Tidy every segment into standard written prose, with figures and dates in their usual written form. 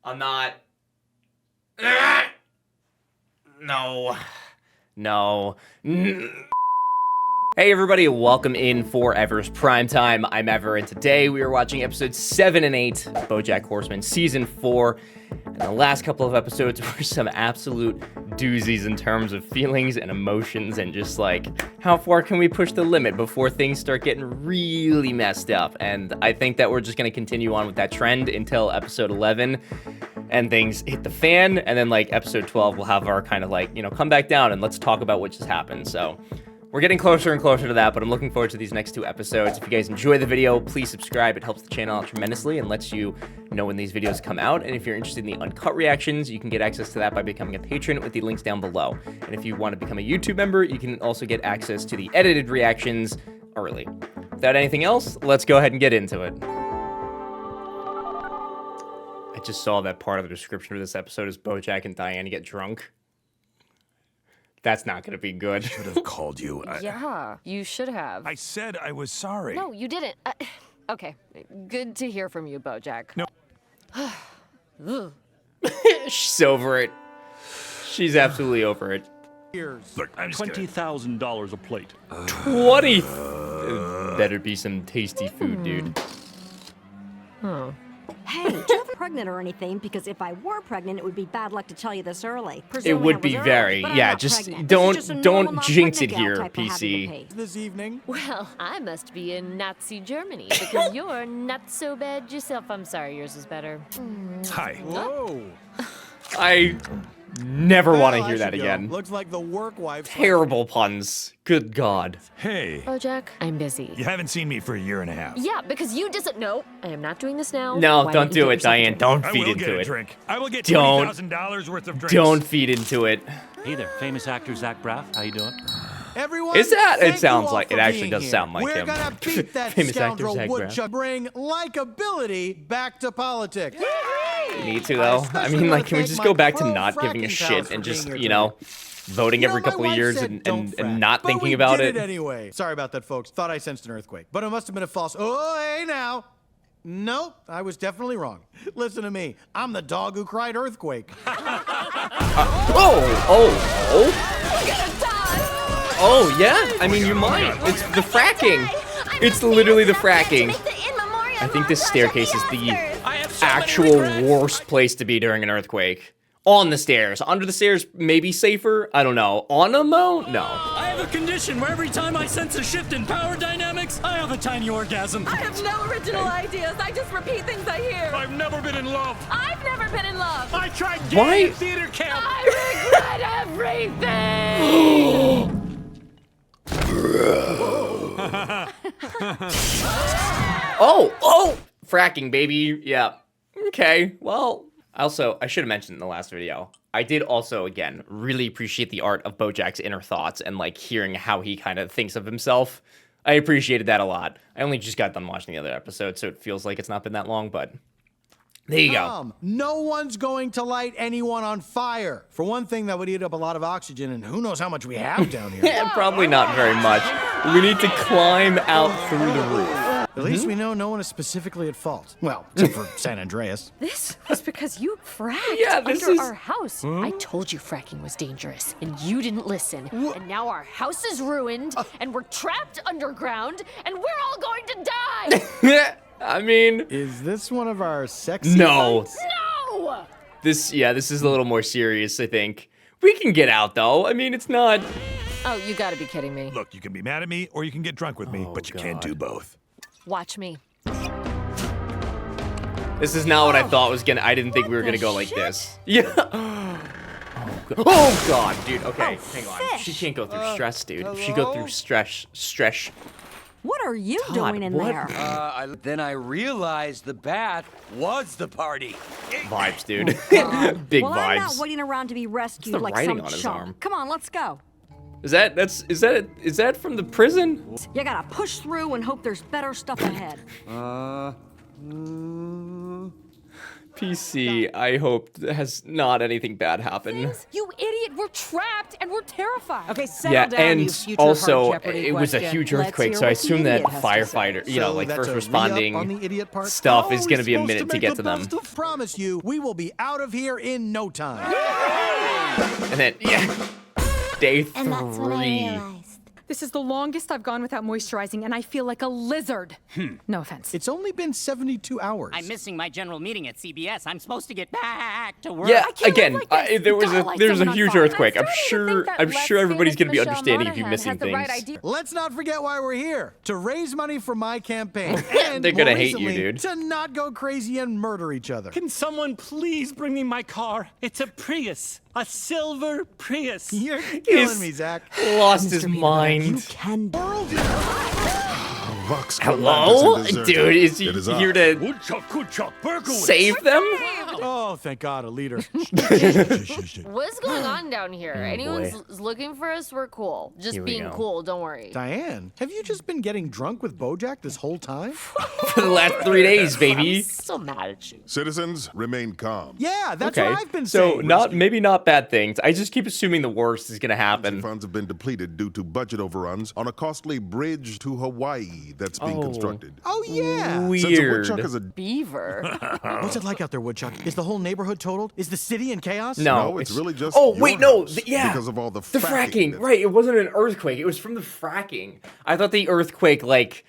I'm not. No. No. Hey everybody, welcome in for Ever's Primetime. I'm Ever, and today we are watching episodes 7 and 8 of Bojack Horseman Season 4. And the last couple of episodes were some absolute doozies in terms of feelings and emotions and just like, how far can we push the limit before things start getting really messed up? And I think that we're just going to continue on with that trend until episode 11 and things hit the fan. And then like episode 12, we'll have our kind of like, come back down and let's talk about what just happened. So we're getting closer and closer to that, but I'm looking forward to these next two episodes. If you guys enjoy the video, please subscribe. It helps the channel out tremendously and lets you know when these videos come out. And if you're interested in the uncut reactions, you can get access to that by becoming a patron with the links down below. And if you want to become a YouTube member, you can also get access to the edited reactions early. Without anything else, let's go ahead and get into it. I just saw that part of the description of this episode is Bojack and Diane get drunk. That's not gonna be good. I should have called you. Yeah, you should have. I said I was sorry. No, you didn't. Okay, good to hear from you, Bojack. No. She's over it. She's absolutely over it. Look, I'm just $20,000 a plate. 20. Better be some tasty food, dude. Oh. Hey, you're not pregnant or anything, because if I were pregnant, it would be bad luck to tell you this early. It would be very, yeah, just don't jinx it here, PC. This evening? Well, I must be in Nazi Germany, because you're not so bad yourself. I'm sorry, yours is better. Hi. Whoa. I never want to hear that again. Looks like the work wife. Terrible puns. Good God. Hey. Bojack, I'm busy. You haven't seen me for a year and a half. Yeah, because you just no. I am not doing this now. No, Why don't you do get it, Diane. yourself a drink? Don't I feed will get into a it. drink. I will get Don't. $20,000 worth of drinks. Don't feed into it. Hey there, famous actor Zach Braff. How you doing? Everyone, Is that? It thank you sounds all like for it. Actually being does here. sound like We're him. gonna beat that Famous actor scoundrel Zach Braff. woodchuck. Bring likability back to politics. Me too, though. I mean, like, can we just go back to not giving a shit and just, voting every couple of years and not thinking about it? Anyway, sorry about that, folks. Thought I sensed an earthquake, but it must have been a false. Oh, hey now. Nope, I was definitely wrong. Listen to me. I'm the dog who cried earthquake. Oh, yeah? I mean, you might. It's the fracking. It's literally the fracking. I think this staircase is the actual worst place to be during an earthquake. On the stairs. Under the stairs, maybe safer? I don't know. On them, though? No. I have a condition where every time I sense a shift in power dynamics, I have a tiny orgasm. I have no original ideas. I just repeat things I hear. I've never been in love. I've never been in love. I tried Why? gay theater camp. I regret everything. Oh! Fracking, baby. Yeah. Okay, well. Also, I should have mentioned in the last video, I did also, again, really appreciate the art of Bojack's inner thoughts and, like, hearing how he kind of thinks of himself. I appreciated that a lot. I only just got done watching the other episode, so it feels like it's not been that long, but there you go. No one's going to light anyone on fire. For one thing, that would eat up a lot of oxygen, and who knows how much we have down here. Yeah, probably not very much. We need to climb out through the roof. At least we know no one is specifically at fault. Well, except for San Andreas. This was because you fracked this under is- our house. I told you fracking was dangerous, and you didn't listen. And now our house is ruined, and we're trapped underground, and we're all going to die. I mean, Is this one of our sexy no. fights? No! This is a little more serious, I think. We can get out, though. I mean, it's not... Oh, you gotta be kidding me. Look, you can be mad at me or you can get drunk with me, but you can't do both. Watch me. This is not what I thought was gonna... I didn't think we were gonna go like this. Yeah. Oh, God, dude. Okay, hang on. She can't go through stress, dude. If she go through stress... What are you Todd, doing in what? there? Then I realized the bat was the party. Vibes, dude. Big well, I'm not vibes. waiting around to be rescued the like writing some on his chump. arm? Come on, let's go. Is that from the prison? You gotta push through and hope there's better stuff ahead. PC, I hope has not anything bad happen. You idiot we're trapped and we're terrified. Okay, settle Yeah, down, you and future also hard Jeopardy it was a question. huge Let's earthquake, hear so I what the assume that idiot has to say. firefighter, you know, So like that's first a responding re-up on the idiot part? stuff is How are gonna we be a supposed minute to make get the to them. best of- Promise you, we will be out of here in no time. And then, yeah, day And that's when I 3. realized. This is the longest I've gone without moisturizing, and I feel like a lizard. No offense. It's only been 72 hours. I'm missing my general meeting at CBS. I'm supposed to get back to work. Yeah, can't again, live like this. there was God, like there's a someone on huge fire. earthquake. I'm starting to sure think that less everybody's gonna be famous understanding if you're Michelle missing Monaghan has the right things. idea. Let's not forget why we're here. To raise money for my campaign. And They're gonna more hate you, recently, dude. To not go crazy and murder each other. Can someone please bring me my car? It's a Prius. A silver Prius. You're He's killing me, Zach. lost his You mind. can Lux, Hello? Dude, is he It here to Woodchuck, Berkowitz. save them? Oh, thank God, a leader. What's going on down here? Anyone's boy. looking for us? We're cool. Just Here we being go. cool, don't worry. Diane, have you just been getting drunk with Bojack this whole time? For the last 3 days, baby. So mad at you. Citizens, remain calm. Yeah, that's Okay, what I've been so saying. maybe not bad things. I just keep assuming the worst is gonna happen. Funds have been depleted due to budget overruns on a costly bridge to Hawaii that's being constructed. Oh, yeah. Since a Weird. woodchuck is a Beaver. What's it like out there, Woodchuck? Is the whole neighborhood totaled? Is the city in chaos? No, it's really just Oh your wait, no, house yeah, because of all the fracking. that's- Right, it wasn't an earthquake. It was from the fracking. I thought the earthquake like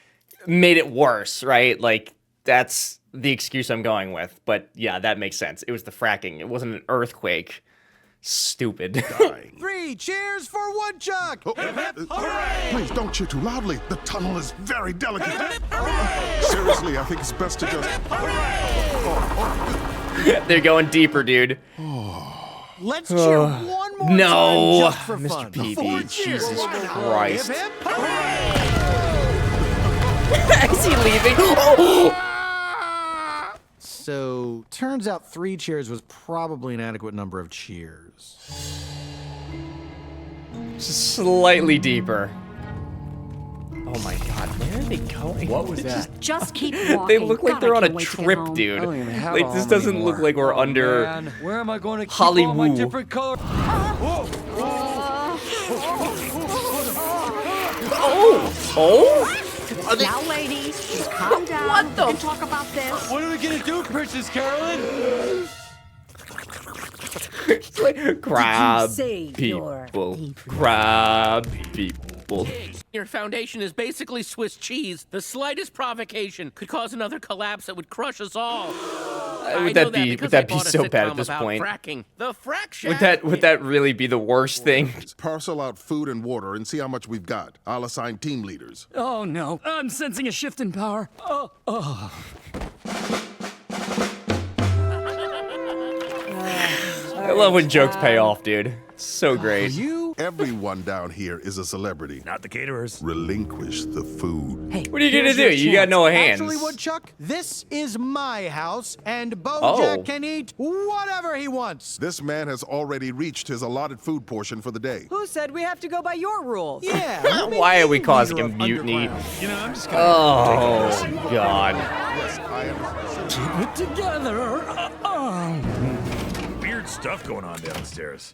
made it worse. Right, like that's the excuse I'm going with. But yeah, that makes sense. It was the fracking. It wasn't an earthquake. Stupid. 3 cheers for Woodchuck! Please don't cheer too loudly. The tunnel is very delicate. Seriously, I think it's best to just. They're going deeper, dude. Let's cheer one more No, time just for Mr. fun. PB, 4 cheers. Jesus Christ. Hip, hip, Is he leaving? Oh! So, turns out 3 cheers was probably an adequate number of cheers. Just slightly deeper. Oh my God, where are they going? What was that? just keep walking. They look like God, they're I on a can't wait to get trip, home. dude. I don't even have Like all this of them doesn't look anymore. like we're under Man, where am I going to keep all my Hollywood. different colors? Oh? Now, ladies, just calm down. What the- We can talk about this. What are we gonna do, Princess Carolyn? It's like grab say you're people. Grab people. Your foundation is basically Swiss cheese. The slightest provocation could cause another collapse that would crush us all. Would that be so bad at this point? Fracking. The frack shack. Would that really be the worst thing? Parcel out food and water and see how much we've got. I'll assign team leaders. Oh no, I'm sensing a shift in power. I love when jokes pay off, dude. It's so great. Everyone down here is a celebrity. Not the caterers. Relinquish the food. Hey, What are you gonna here's do? your You got chance. no hands. Actually, Woodchuck, this is my house, and Bojack Oh. can eat whatever he wants. This man has already reached his allotted food portion for the day. Who said we have to go by your rules? Yeah. Why are we leader causing a of mutiny? Underground. You know, I'm just gonna Oh God. Yes, I am. Keep it together. weird stuff going on downstairs.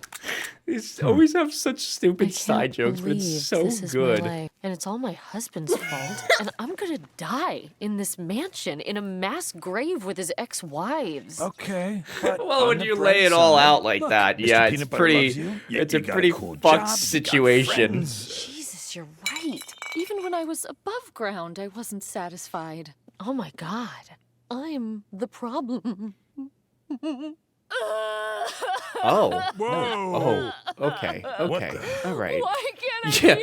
These always have such stupid I side can't jokes, but believe it's so this is good. My life, and it's all my husband's fault. And I'm gonna die in this mansion in a mass grave with his ex-wives. Okay. But Well, on when the you bright lay it all side, out like look, that, Mr. yeah, it's Peanut Butter pretty. loves you. Yeah, It's you a got pretty cool fucked job, you got situation. friends. Jesus, you're right. Even when I was above ground, I wasn't satisfied. Oh my God, I'm the problem. Oh. Whoa. Oh. Okay. What Okay. the- All right. Why can't Yeah. I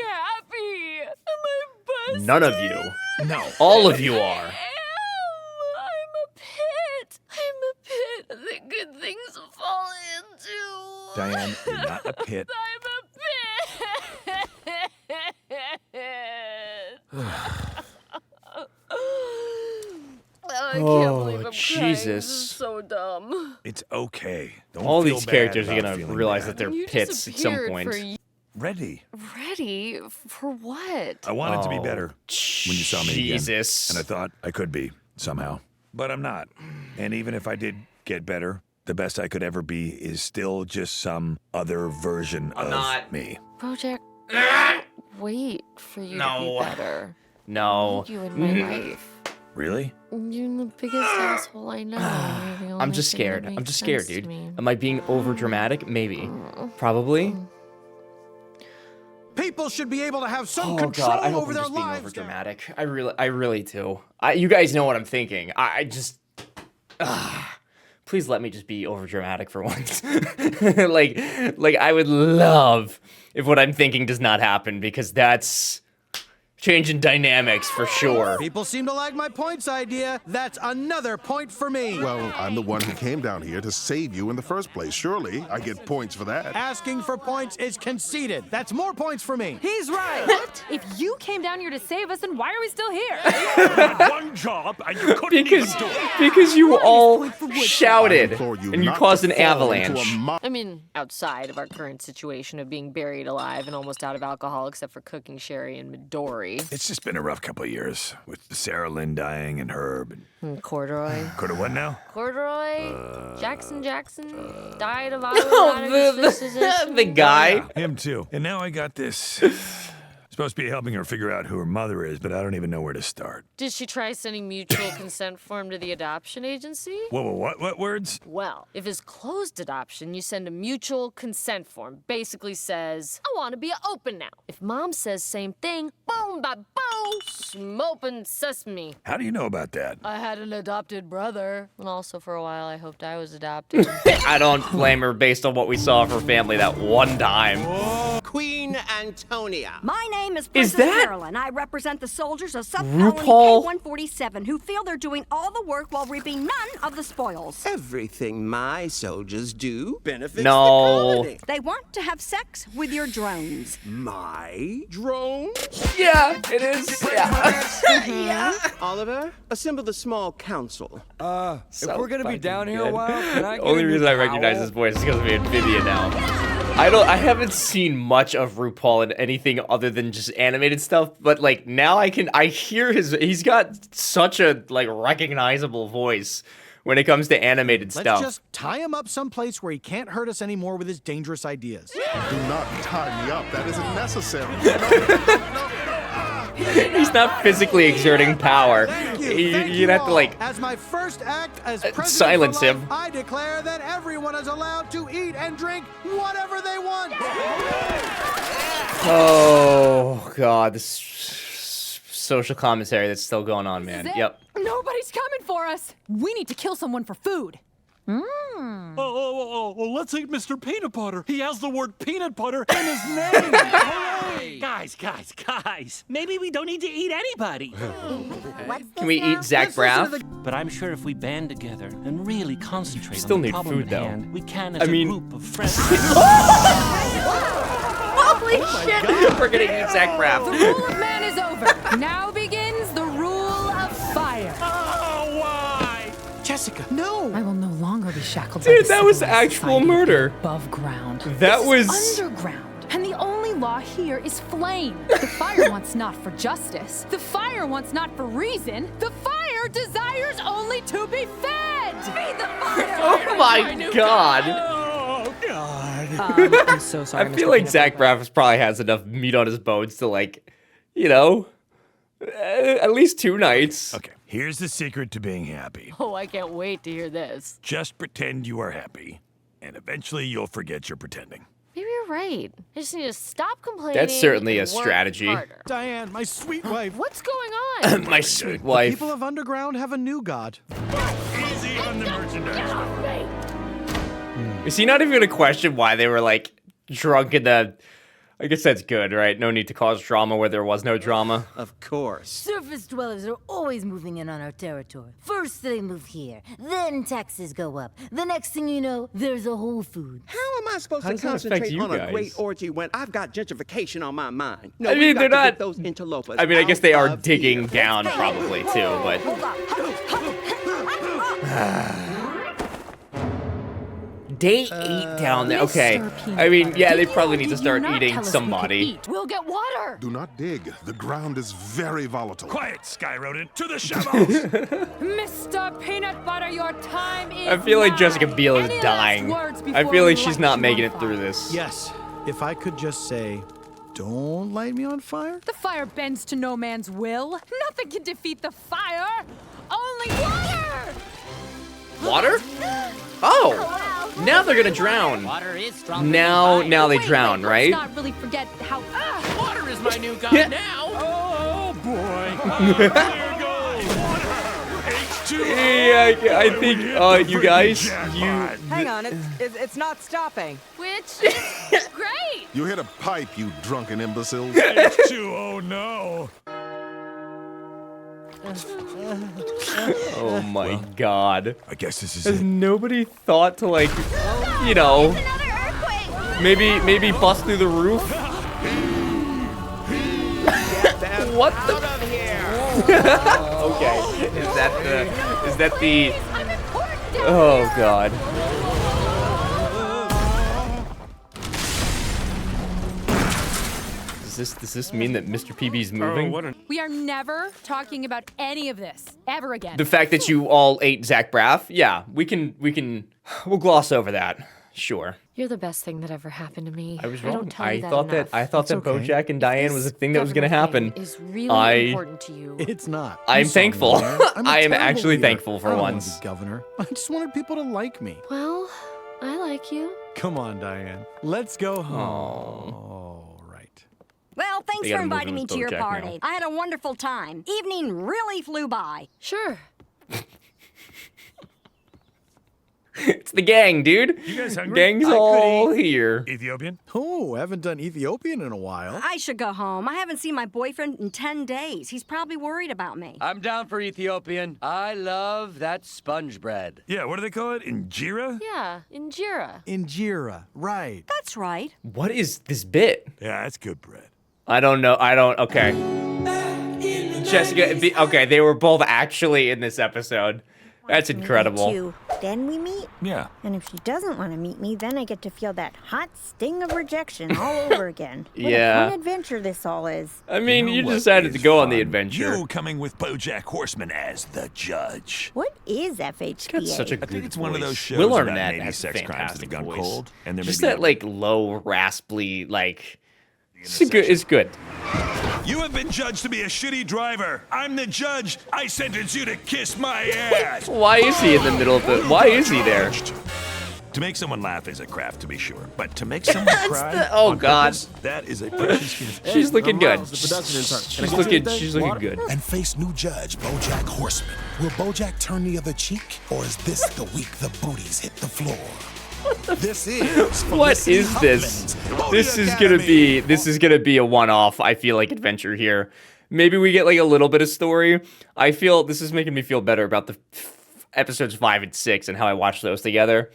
be happy? My bus. None of you. No. All of you are. I'm a pit. I'm a pit that good things fall into. Diane, you're not a pit. I'm a pit. I can't believe I'm crying. Jesus. This is so dumb. It's okay. Don't All feel these bad characters are about gonna feeling realize bad. that they're You pits at some disappeared point. for y- Ready. Ready? For what? I wanted to be Oh, better when you saw me again. Jesus. And I thought I could be, somehow. But I'm not. And even if I did get better, the best I could ever be is still just some other version of me. Bojack, wait for you to No. be better. No. I need you in my life. Really? You're the biggest asshole I know. You're the I'm only just thing that scared. I'm makes just scared, sense to dude. me. Am I being over dramatic? Maybe. Probably. People should be able to have some Oh control god, I hope over I'm their just being lives. over dramatic. I really do. You guys know what I'm thinking. I just please let me just be over dramatic for once. like I would love if what I'm thinking does not happen, because that's changing dynamics for sure. People seem to like my points idea. That's another point for me. Well, I'm the one who came down here to save you in the first place. Surely I get points for that. Asking for points is conceited. That's more points for me. He's right. What? If you came down here to save us, then why are we still here? Had one job and you couldn't even do it. Because you all shouted implore you and you not caused to an fall into avalanche. a mo- I mean, outside of our current situation of being buried alive and almost out of alcohol except for cooking sherry and Midori. It's just been a rough couple of years with Sarah Lynn dying and Herb. And Corduroy. Could have what now? Corduroy? Jackson died of autoimmune The guy. Him too. And now I got this. Supposed to be helping her figure out who her mother is, but I don't even know where to start. Did she try sending mutual consent form to the adoption agency? Whoa, what words? Well, if it's closed adoption, you send a mutual consent form. Basically says, I want to be open now. If mom says same thing, boom, ba boom, smoking sesame. How do you know about that? I had an adopted brother. And also for a while, I hoped I was adopted. I don't blame her based on what we saw of her family that one time. Queen Antonia. My name is Princess that Carolyn. I represent the soldiers of RuPaul? sub-colony K-147 who feel they're doing all the work while reaping none of the spoils. Everything my soldiers do benefits No. the colony. They want to have sex with your drones. My drone? Yeah, it is. Yeah. Oliver, assemble the small council. If we're gonna be down here a while, can I The get only a new reason I recognize towel? his voice is because of Nvidia now. I haven't seen much of RuPaul in anything other than just animated stuff, but like now I hear he's got such a like recognizable voice when it comes to animated Let's stuff. just tie him up someplace where he can't hurt us anymore with his dangerous ideas. Do not tie me up. That isn't necessary. He's not physically exerting power. You'd have to like As my first act as president silence for life, him. I declare that everyone is allowed to eat and drink whatever they want. Oh god, this social commentary that's still going on, man. Yep. Nobody's coming for us. We need to kill someone for food. Oh, let's eat Mr. Peanut Butter. He has the word peanut butter in his name. Hooray! Guys, maybe we don't need to eat anybody. Can we eat Zach Braff? But I'm sure if we band together and really concentrate Still on the need problem food, at though. hand, we can as I a mean- group of friends. Holy shit! We're gonna eat Zach The Braff. rule of man is over. Now begins the rule of fire. Oh, why? Jessica, no. I will no longer be shackled. Dude, by the that was civilized actual society murder. above ground. That This was- is underground. And the only law here is flame. The fire wants not for justice. The fire wants not for reason. The fire desires only to be fed. Feed the fire. Oh my god. Oh, God. I'm so sorry. I feel like Zach Braff probably has enough meat on his bones to like, you know, at least 2 nights. Okay, here's the secret to being happy. Oh, I can't wait to hear this. Just pretend you are happy, and eventually you'll forget you're pretending. Maybe you're right. I just need to stop complaining. That's certainly and a work strategy. harder. Diane, my sweet wife. What's going on? My sweet wife. People of Underground have a new god. Easy on the merchandise. Is he not even gonna question why they were like drunk in the? I guess that's good, right? No need to cause drama where there was no drama. Of course. Surface dwellers are always moving in on our territory. First they move here, then taxes go up. The next thing you know, there's a Whole Foods. How am I supposed How to does that affect concentrate you on a guys? great orgy when I've got gentrification on my mind? No, I we've mean, got they're to not. get those interlopers I mean, I guess they out are of digging here. down probably too, but. Day 8 down there. Okay. I mean, yeah, they probably need to start eating somebody. We'll get water. Do not dig. The ground is very volatile. Quiet, Sky Rodent. To the shovels. Mr. Peanut Butter, your time is I feel like now. Jessica Biel is Any dying. last words I before feel we like she's light not you making on it through fire? this. Yes, if I could just say, don't light me on fire. The fire bends to no man's will. Nothing can defeat the fire. Only water. Water? Oh! Now they're gonna drown. Water is strong. Now they drown, Let's right? not really forget how. Water is my new god now. Oh, boy. There goes water. H2O. Yeah, I think, you guys, Hang on, it's not stopping. Which is great. You hit a pipe, you drunken imbeciles. H2O, no. Oh my god. I guess this is Has it. nobody thought to, like, you know, maybe bust through the roof? What the? Okay. Is that the? Oh god. Does this mean that Mr. PB's moving? We are never talking about any of this ever again. The fact that you all ate Zach Braff, yeah, we'll gloss over that. Sure. You're the best thing that ever happened to me. I was I wrong. don't tell you that thought enough. that okay. Bojack and Diane was a thing that was gonna government happen. thing is really important to you. It's not. I'm You saw me thankful. there. I'm a I am terrible actually leader. thankful for I don't wanna once. be governor. I just wanted people to like me. Well, I like you. Come on, Diane. Let's go home. Oh. Right. Well, thanks They for gotta move inviting in me with to your Bojack party. now. I had a wonderful time. Evening really flew by. Sure. It's the gang, dude. You guys hungry? Gang's I could all eat. here. Ethiopian? Oh, haven't done Ethiopian in a while. I should go home. I haven't seen my boyfriend in 10 days. He's probably worried about me. I'm down for Ethiopian. I love that sponge bread. Yeah, what do they call it? Injera? Yeah, Injera. Injera, right. That's right. What is this bit? Yeah, that's good bread. I don't know. Okay. Jessica, okay, they were both actually in this episode. That's incredible. Then we meet. Yeah. And if she doesn't want to meet me, then I get to feel that hot sting of rejection all over again. What Yeah. a fun adventure this all is. I mean, you what decided to is go on the fun? adventure. You coming with Bojack Horseman as the judge. What is FHPA? Got such a I good think it's one of those shows Will about Arnett Navy has a sex crimes that fantastic have gone voice. cold. And they're Just maybe that, like, low, rasply, like... It's good. You have been judged to be a shitty driver. I'm the judge. I sentence you to kiss my ass. Why is he in the middle of the... Why is he there? To make someone laugh is a craft, to be sure. But to make someone cry, oh on God, purpose, that is a precious gift. She's looking good. She's looking good. And face new judge Bojack Horseman. Will Bojack turn the other cheek, or is this the week the booties hit the floor? This is What is this? This is gonna be a one-off, I feel like, adventure here. Maybe we get like a little bit of story. I feel this is making me feel better about the episodes 5 and 6 and how I watched those together.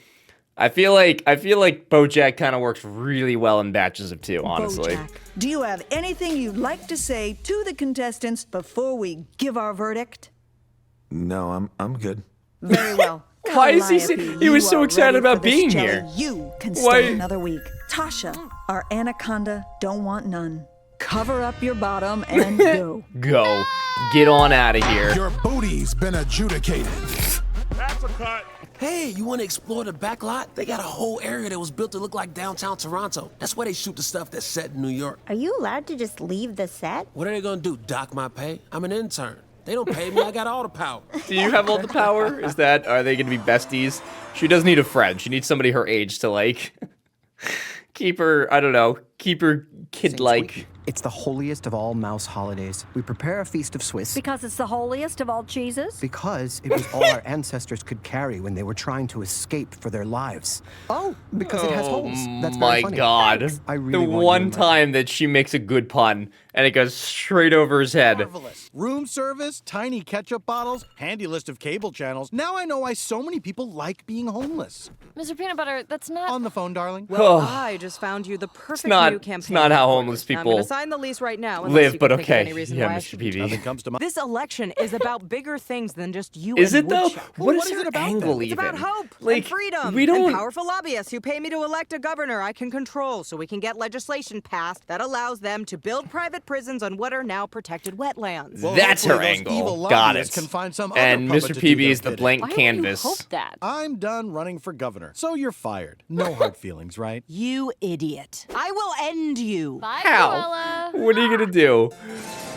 I feel like Bojack kind of works really well in batches of 2, honestly. Bojack, do you have anything you'd like to say to the contestants before we give our verdict? No, I'm good. Very well. Why is he was so excited about being here. You can stay Why? another week. Tasha, our anaconda don't want none. Cover up your bottom and go. Go. Get on out of here. Your booty's been adjudicated. That's a cut. Hey, you want to explore the back lot? They got a whole area that was built to look like downtown Toronto. That's where they shoot the stuff that's set in New York. Are you allowed to just leave the set? What are they gonna do, dock my pay? I'm an intern. They don't pay me, I got all the power. Do you have all the power? Are they gonna be besties? She does need a friend. She needs somebody her age to, like, keep her, I don't know, keep her kid-like. It's the holiest of all mouse holidays. We prepare a feast of Swiss. Because it's the holiest of all cheeses? Because it was all our ancestors could carry when they were trying to escape for their lives. Oh, because it has holes. That's very funny. My God. Thanks. I really The want you one in my- time that she makes a good pun, and it goes straight over his head. Marvelous. Room service, tiny ketchup bottles, handy list of cable channels. Now I know why so many people like being homeless. Mr. Peanut Butter, that's not... On the phone, darling. Well, I just found you the perfect not not. new campaign It's not how headquarters. homeless I'm people going to sign the lease right now. unless live. you But can think of okay, any reason yeah, why I Mr. shouldn't. PB. This election is about bigger things than just you Is and it though? Woodchuck. What is is your it about? angle It's about even? hope Like, and freedom we don't- and powerful lobbyists who pay me to elect a governor I can control so we can get legislation passed that allows them to build private prisons on what are now protected wetlands. That's her hopefully those evil angle. Got lobbyists it. can find some And other Mr. puppet to do PB their is the bidding. blank Why would you canvas. hope that? I'm done running for governor, so you're fired. No hard feelings, right? You idiot. I will end you. Bye, How? Cruella. What are you gonna do?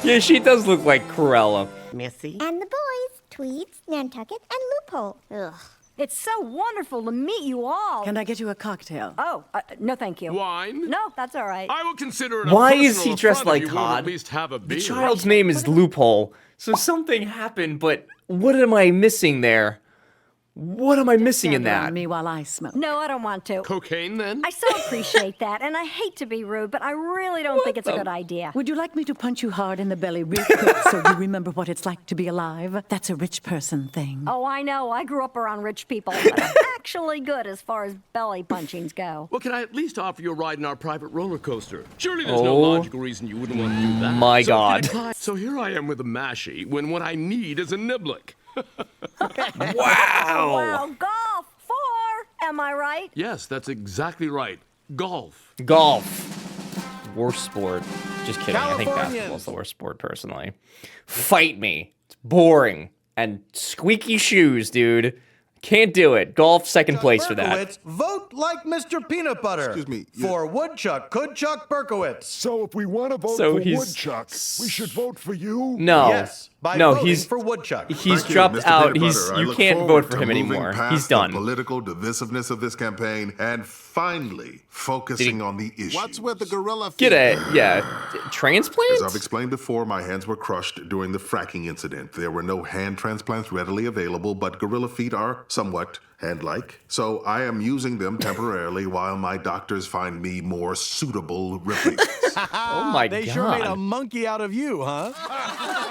Yeah, she does look like Cruella. Missy. And the boys, Tweets, Nantucket, and Loophole. Ugh. It's so wonderful to meet you all. Can I get you a cocktail? Oh, no, thank you. Wine? No, that's all right. I will consider it. Why a is he personal dressed affront like if you won't Todd? At least have a The beer. child's name is Loophole. So something happened, but what am I missing there? What am I missing in that? me while I smoke. No, I don't want to. Cocaine, then? I so appreciate that, and I hate to be rude, but I really don't think it's a good idea. Would you like me to punch you hard in the belly real quick so you remember what it's like to be alive? That's a rich person thing. Oh, I know. I grew up around rich people, but I'm actually good as far as belly punchings go. Well, can I at least offer you a ride in our private roller coaster? Surely there's no Oh. logical reason you wouldn't want to do that. My So God. So here I am with a mashie when what I need is a niblick. Wow. Wow, golf! 4, am I right? Yes, that's exactly right. Golf. Golf. Worst sport. Just kidding. I think Californians. basketball's the worst sport, personally. Fight me. It's boring. And squeaky shoes, dude. Can't do it. Golf, second place for that. Berkowitz, vote like Mr. Peanut Butter. Excuse me, For Woodchuck, could Chuck Berkowitz. So if we want to vote So for he's- Woodchuck, we should vote for you? No. Yes, by no, voting he's for Woodchuck. he's Thank you, dropped Mr. out. Peanut He's Butter. I you look can't forward vote for to him moving anymore. past He's the done. political divisiveness of this campaign and finally focusing on the issue. What's with the gorilla feet? Get it? Yeah. Transplant? As I've explained before, my hands were crushed during the fracking incident. There were no hand transplants readily available, but gorilla feet are somewhat hand-like. So I am using them temporarily while my doctors find me more suitable replacements. Oh my They God. sure made a monkey out of you, huh?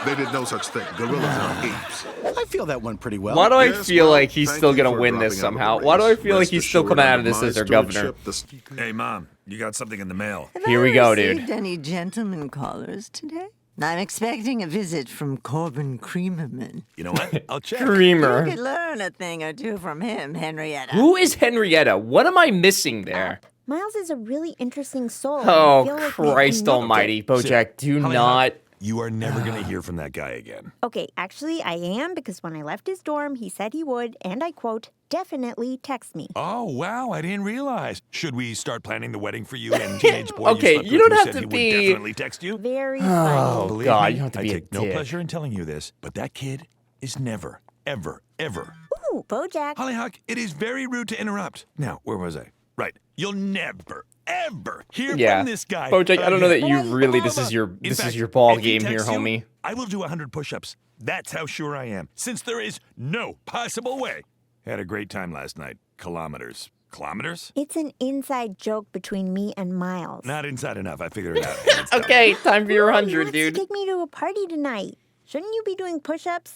They did no such thing. Gorillas are apes. I feel that went pretty well. Why do I Yes, feel well, like he's thank still you gonna for win this dropping out of the somehow? Why do I race. feel like Rest he's still assured, coming out of under this my as their governor? stewardship, Hey, Mom, you got something in the mail. Here we go, dude. Any gentlemen callers today? I'm expecting a visit from Corbin Creamerman. You know what? I'll check. Creamer. You could learn a thing or two from him, Henrietta. Who is Henrietta? What am I missing there? Miles is a really interesting soul. Oh, I feel like we Christ can- almighty. Bojack, do Holly not. Hawk, you are never going to hear from that guy again. Okay, actually, I am, because when I left his dorm, he said he would, and I quote, definitely text me. Oh, wow, I didn't realize. Should we start planning the wedding for you and teenage boy Okay, slept you with don't who have said to he would be- definitely text you? Very Oh, funny. Believe God, me, you don't have to I be a take no dick. pleasure in telling you this, but that kid is never, ever, ever. Ooh, Bojack. Hollyhock, it is very rude to interrupt. Now, where was I? Right. You'll never, ever hear Yeah. from this guy. Bojack, I don't know that you again. really. This is In your fact, ball if he game here, texts you, homie. I will do 100 push-ups. That's how sure I am, since there is no possible way. Had a great time last night. Kilometers. Kilometers? It's an inside joke between me and Miles. Not inside enough. I figured it out. Okay, time for your He 100, wants to dude. take me to a party tonight. Shouldn't you be doing push-ups?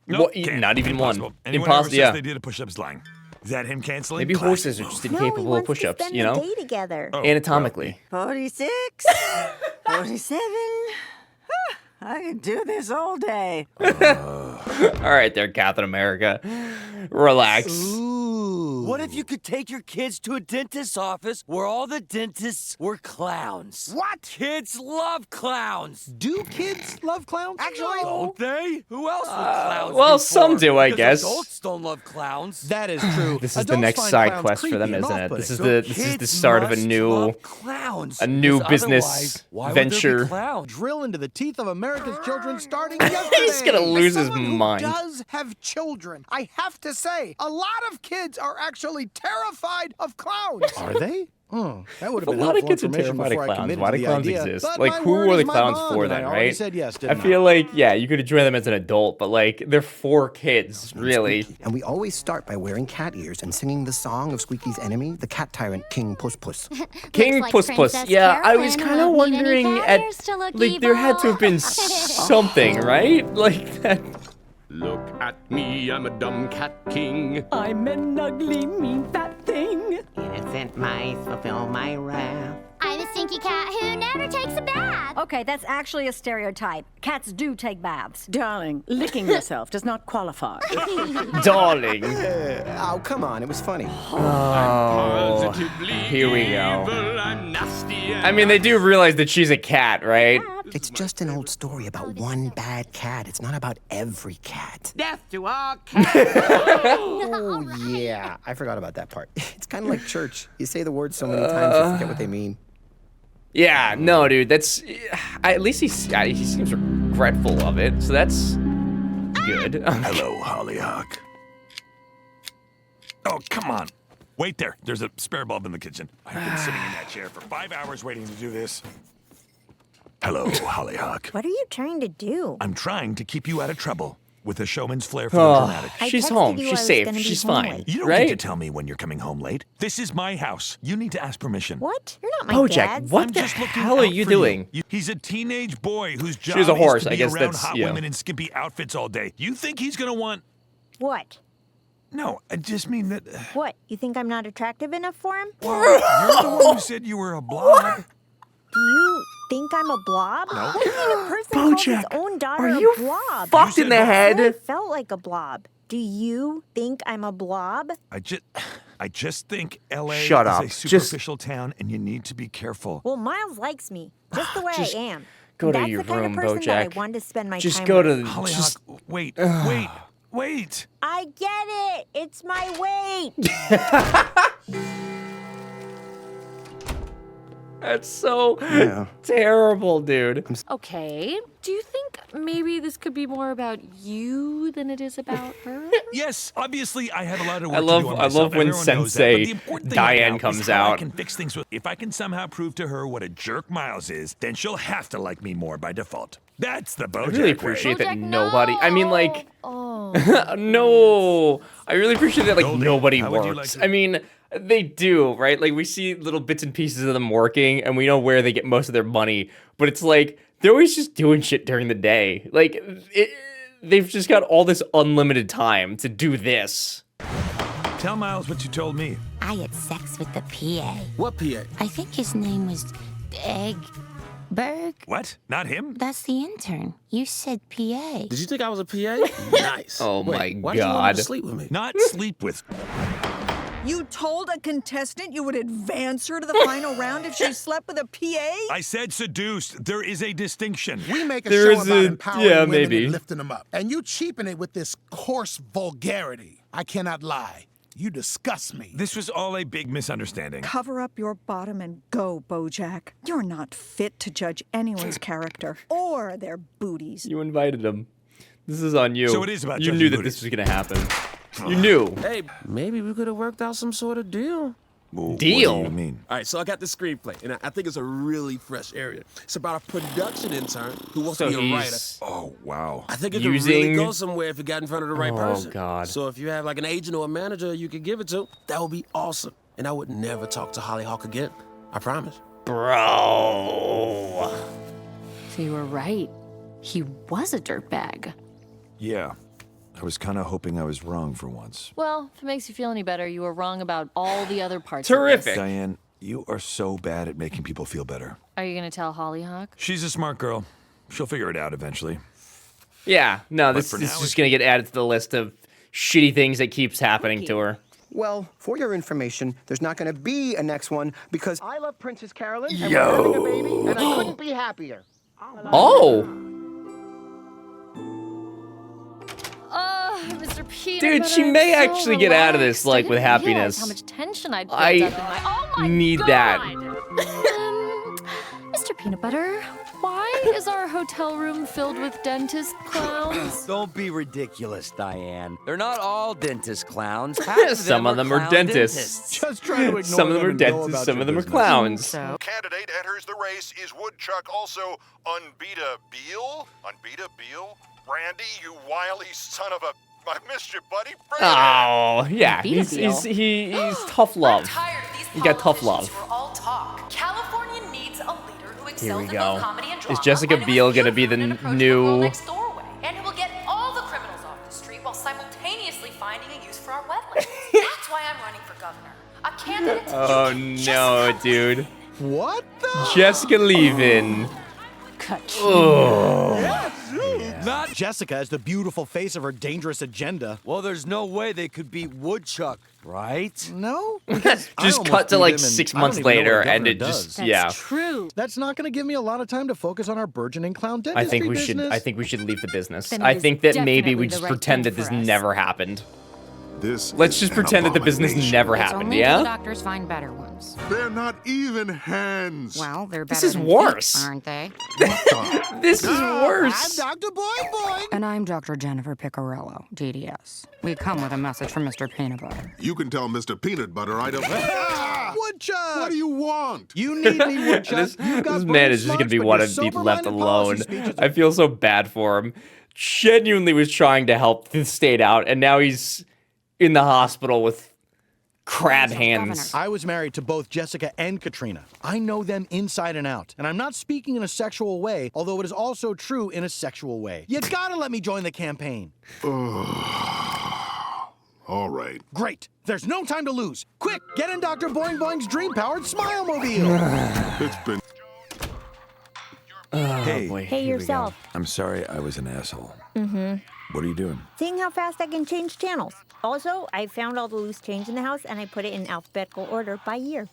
Nope, What- can't. not even one. Impossible. Anyone Impossible, ever says yeah. they did a push-ups lying. Is that him canceling? Maybe Classic horses are move. just No, he incapable of wants push-ups, to spend you the know? day together. Oh, Anatomically. 46, 47. I could do this all day. All right, there, Captain America. Relax. What if you could take your kids to a dentist's office where all the dentists were clowns? What? Kids love clowns. Do kids love clowns? Actually, don't they? Who else would clowns well, be some for? do, I Because guess. Adults don't love clowns. That is true. This is the Adults next find side clowns quest for them, creepy and isn't it? off-putting. This is So the kids start of a must new love clowns, a new because business otherwise, why would there be venture. clowns? Drill into the teeth of America's children starting yesterday. He's gonna lose his Someone who mind. does have children, I have to say, a lot of kids are actually terrified of clowns. Are they? Oh, that would have A been lot of helpful kids are information terrified of before I clowns. committed Why to do the clowns idea. exist? But Like, my who word are is the my clowns bond, for and then, I already right? said yes, I didn't feel like, yeah, you could enjoy them as an adult, but like, they're for kids, really. And we always start by wearing cat ears and singing the song of Squeaky's enemy, the cat tyrant King Puss Puss. King Puss Puss. Yeah, I was kind of wondering at, like, there had to have been something, right? Like that. Look at me, I'm a dumb cat king. I'm an ugly, mean, fat thing. In a sent mice fulfill my wrath. I'm a stinky cat who never takes a bath. Okay, that's actually a stereotype. Cats do take baths. Darling, licking yourself does not qualify. Darling. Oh, come on. It was funny. Oh, here we go. I mean, they do realize that she's a cat, right? It's just an old story about one bad cat. It's not about every cat. Death to all cats. Oh, yeah. I forgot about that part. It's kind of like church. You say the words so many times you forget what they mean. Yeah, no, dude, that's... at least he seems regretful of it, so that's good. Hello, Hollyhock. Oh, come on. Wait there. There's a spare bulb in the kitchen. I've been sitting in that chair for 5 hours waiting to do this. Hello, Hollyhock. What are you trying to do? I'm trying to keep you out of trouble with a showman's flair for the dramatic. She's home. She's safe. She's fine. You don't right? get to tell me when you're coming home late. This is my house. You need to ask permission. What? You're not my Bojack, dad. what the hell are you doing? He's a teenage boy whose job She's a horse. is to I be guess around that's, hot yeah. women in skimpy outfits all day. You think he's gonna want... What? No, I just mean that... What? You think I'm not attractive enough for him? Well, you're the one who said you were a blob. Do you think I'm a blob? No. What do you mean a person calls his Bojack, own daughter are a you blob? fucked in the head? I felt like a blob. Do you think I'm a blob? I just think L.A. Shut up. is a superficial town, and you need to be careful. Well, Miles likes me just the way Just I am. go to That's your the kind room, of person that I Bojack. wanted to spend my Just time go with. to... Hollyhock, Just... wait. I get it. It's my weight. That's so terrible, dude. Okay. Do you think maybe this could be more about you than it is about her? Yes, obviously I have a lot of work I to do on love myself. when Everyone knows that, but Sensei the important thing Diane right now comes is how I out. can fix things with. If I can somehow prove to her what a jerk Miles is, then she'll have to like me more by default. That's the Bojack I really appreciate way. that nobody... I mean, like... Oh. No! I really appreciate that, like, Goldie, nobody how would you works. like to- I mean, they do, right? Like, we see little bits and pieces of them working, and we know where they get most of their money, but it's like, they're always just doing shit during the day. Like, they've just got all this unlimited time to do this. Tell Miles what you told me. I had sex with the PA. What PA? I think his name was Eggberg. What? Not him? That's the intern. You said PA. Did you think I was a PA? Nice. Oh Wait, my why did you want him God. to sleep with me? Not sleep with. You told a contestant you would advance her to the final round if she slept with a PA? I said seduced. There is a distinction. We make a There show is about a- empowering yeah, women maybe. and lifting them up. And you cheapen it with this coarse vulgarity. I cannot lie. You disgust me. This was all a big misunderstanding. Cover up your bottom and go, Bojack. You're not fit to judge anyone's character or their booties. You invited him. This is on you. So it is about You judging knew that booties. this was gonna happen. You knew. Hey, maybe we could have worked out some sort of deal. Well, Deal? What do you mean? All right, so I got the screenplay, and I think it's a really fresh area. It's about a production intern who wants So to be a writer. he's Oh, wow. I think it could really using- go somewhere if it got in front of the right Oh, person. God. So if you have like an agent or a manager you could give it to, that would be awesome. And I would never talk to Hollyhock again. I promise. Bro. So you were right. He was a dirtbag. Yeah. I was kind of hoping I was wrong for once. Well, if it makes you feel any better, you were wrong about all the other parts. Terrific. Diane, you are so bad at making people feel better. Are you gonna tell Hollyhock? She's a smart girl. She'll figure it out eventually. Yeah, no, But this for is now, just gonna get added to the list of shitty things that keeps happening to her. Well, for your information, there's not going to be a next one because I love Princess Carolyn and Yo. we're having a baby, and I couldn't be happier. Oh! Mr. Peanut Dude, Butter, she I'm may so actually get out of this, relaxed. I like, with didn't realize happiness. How much tension I'd built I up in my... Oh my need God. that. Mr. Peanut Butter, why is our hotel room filled with dentist clowns? Don't be ridiculous, Diane. They're not all dentist clowns. Some of them are clown dentists. Just try to ignore Some of them them are and go dentists, about some your of them are business. clowns. Candidate enters the race is Woodchuck also Unbeata Beal? Unbeata Beal? Randy, you wily son of a... I missed you, buddy. Bring it in. Oh, yeah, Beat a he's tough love. He got tough love. All talk. California needs a leader who Here excels we in go. both comedy and drama. Is Jessica and who Biel is gonna be the beautiful and new... approachable next doorway, and who will get all the criminals off the street while simultaneously finding a use for our wetlands. That's why I'm running for governor. A candidate? Oh no, dude. What the? Jessica leaving. Not Jessica as the beautiful face of her dangerous agenda. Well, there's no way they could beat Woodchuck, right? No? Just cut to like 6 months later, and it just True. That's not going to give me a lot of time to focus on our burgeoning clown dentistry I think we business. should leave the business. Then it I is think that maybe we definitely the just right pretend thing that this for us. never happened. This Let's is just an pretend that the business abomination. never It's happened, only till the yeah? doctors find better ones. They're not even hands. Well, they're This better is than worse. feet, aren't they? This is I'm worse. Dr. Boing Boing. And I'm Dr. Jennifer Picarello, DDS. We come with a message from Mr. Peanut Butter. You can tell Mr. Peanut Butter I don't. Woodchuck! What do you want? You need me, Woodchuck. This You've got man is just brilliant gonna be smarts, wanting but to your be left sober-minded alone. policy speeches I feel so bad for him. Genuinely was trying to help the state out, and now he's in the hospital with crab hands. I was married to both Jessica and Katrina. I know them inside and out. And I'm not speaking in a sexual way, although it is also true in a sexual way. You gotta let me join the campaign. All right. Great. There's no time to lose. Quick, get in Dr. Boing Boing's dream-powered Smile-mobile. It's been. Hey, boy. Hey, yourself. I'm sorry I was an asshole. Mm-hmm. What are you doing? Seeing how fast I can change channels. Also, I found all the loose change in the house and I put it in alphabetical order by year.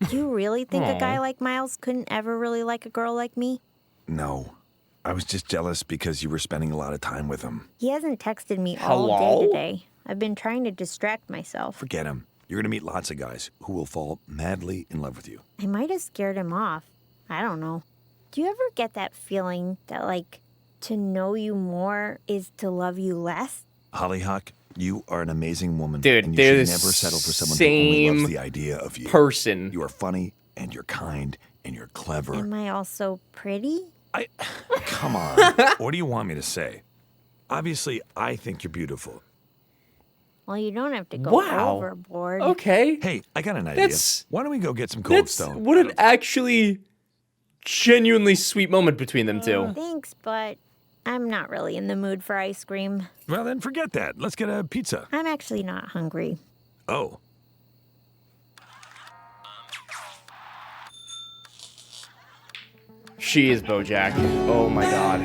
Do you really think a guy like Miles couldn't ever really like a girl like me? No. I was just jealous because you were spending a lot of time with him. He hasn't texted me all day Hello? today. I've been trying to distract myself. Forget him. You're going to meet lots of guys who will fall madly in love with you. I might have scared him off. I don't know. Do you ever get that feeling that, like, to know you more is to love you less? Hollyhock, you are an amazing woman. Dude, and you they're should the never settle for someone who only same loves the idea of you. person. You are funny, and you're kind, and you're clever. Am I also pretty? Come on. What do you want me to say? Obviously, I think you're beautiful. Well, you don't have to go Wow. overboard. Okay. Hey, I got an idea. That's- Why don't we go get some Cold That's Stone? what an actually genuinely sweet moment between them two. Thanks, but I'm not really in the mood for ice cream. Well, then forget that. Let's get a pizza. I'm actually not hungry. Oh. She is Bojack. Oh my god.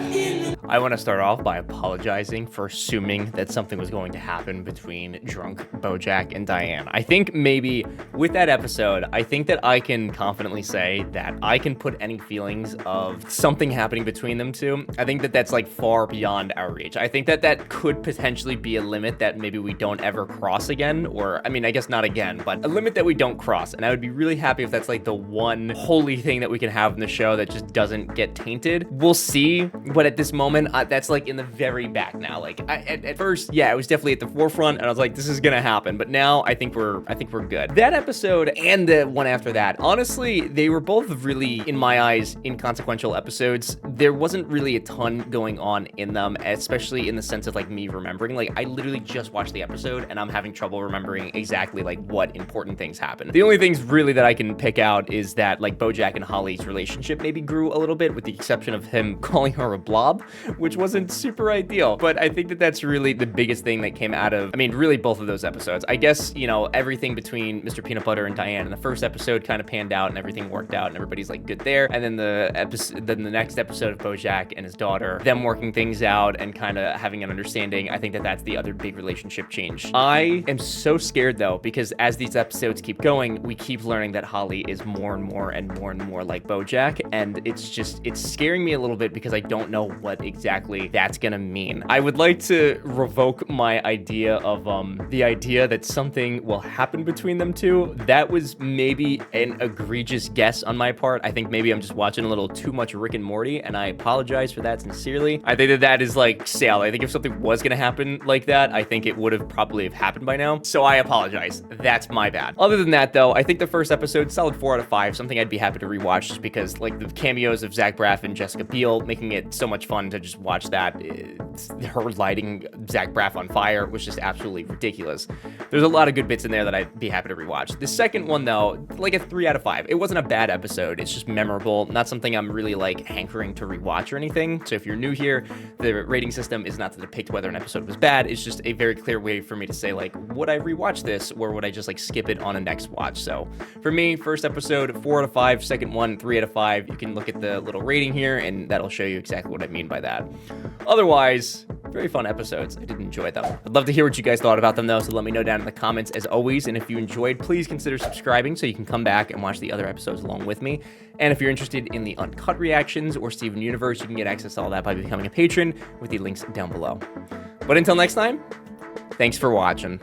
I want to start off by apologizing for assuming that something was going to happen between drunk Bojack and Diane. I think maybe with that episode, I think that I can confidently say that I can put any feelings of something happening between them two. I think that that's like far beyond our reach. I think that that could potentially be a limit that maybe we don't ever cross again, or I mean, I guess not again, but a limit that we don't cross. And I would be really happy if that's like the one holy thing that we can have in the show that just doesn't get tainted. We'll see, but at this moment, that's like in the very back now. Like at first, yeah, it was definitely at the forefront, and I was like, this is gonna happen. But now I think we're good. That episode and the one after that, honestly, they were both really, in my eyes, inconsequential episodes. There wasn't really a ton going on in them, especially in the sense of like me remembering. Like I literally just watched the episode, and I'm having trouble remembering exactly like what important things happened. The only things really that I can pick out is that like Bojack and Holly's relationship maybe grew a little bit, with the exception of him calling her a blob, which wasn't super ideal. But I think that that's really the biggest thing that came out of, I mean, really both of those episodes. I guess, you know, everything between Mr. Peanut Butter and Diane in the first episode kind of panned out and everything worked out and everybody's like good there. And then the next episode of Bojack and his daughter, them working things out and kind of having an understanding. I think that that's the other big relationship change. I am so scared though, because as these episodes keep going, we keep learning that Holly is more and more and more and more like Bojack. And it's scaring me a little bit because I don't know what exactly that's gonna mean. I would like to revoke my idea of the idea that something will happen between them two. That was maybe an egregious guess on my part. I think maybe I'm just watching a little too much Rick and Morty, and I apologize for that sincerely. I think that that is like stale. I think if something was gonna happen like that, I think it would have probably have happened by now. So I apologize. That's my bad. Other than that though, I think the first episode, solid 4 out of 5, something I'd be happy to rewatch just because like the cameos of Zach Braff and Jessica Biel making it so much fun to just watch that. her lighting Zach Braff on fire was just absolutely ridiculous. There's a lot of good bits in there that I'd be happy to rewatch. The second one, though, like a 3 out of 5. It wasn't a bad episode. It's just memorable. Not something I'm really like hankering to rewatch or anything. So if you're new here, the rating system is not to depict whether an episode was bad. It's just a very clear way for me to say, like, would I rewatch this or would I just like skip it on a next watch? So for me, first episode, 4 out of 5. Second one, 3 out of 5. You can look at the little rating here and that'll show you exactly what I mean by that. Otherwise, very fun episodes. I did enjoy them. I'd love to hear what you guys thought about them though, so let me know down in the comments as always. And if you enjoyed, please consider subscribing so you can come back and watch the other episodes along with me. And if you're interested in the uncut reactions or Steven Universe, you can get access to all that by becoming a patron with the links down below. But until next time, thanks for watching.